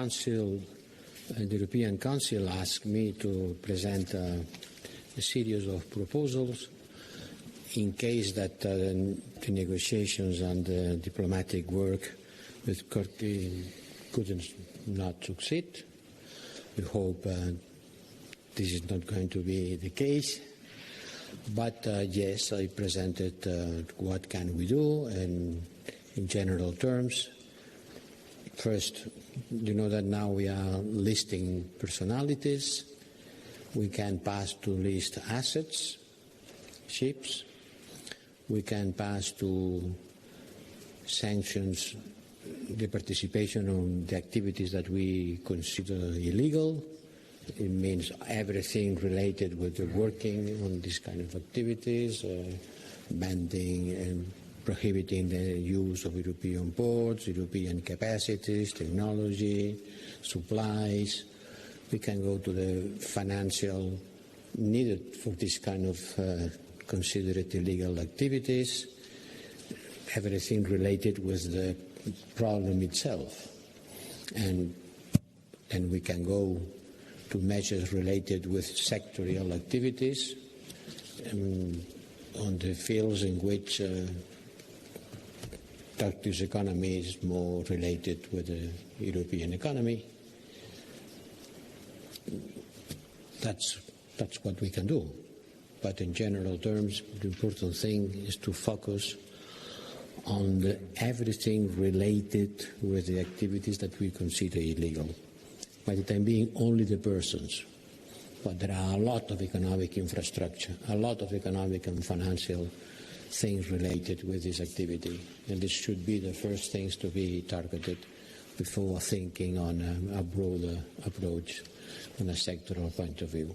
The European Council asked me to present a series of proposals in case that the negotiations and the diplomatic work with Turkey couldn't not succeed. We hope this is not going to be the case. But yes, I presented what can we do, and in general terms. First, you know that now we are listing personalities. We can pass to list assets, ships. We can pass to sanctions the participation on the activities that we consider illegal. It means everything related with the working on these kind of activities, banning and prohibiting the use of European ports, European capacities, technology, supplies. We can go to the financial needed for this kind of considered illegal activities, everything related with the problem itself. And then we can go to measures related with sectorial activities on the fields in which Turkish economy is more related with the European economy. That's what we can do. But in general terms, the important thing is to focus on everything related with the activities that we consider illegal. By the time being, only the persons. But there are a lot of economic infrastructure, a lot of economic and financial things related with this activity. And this should be the first things to be targeted before thinking on a broader approach from a sectoral point of view.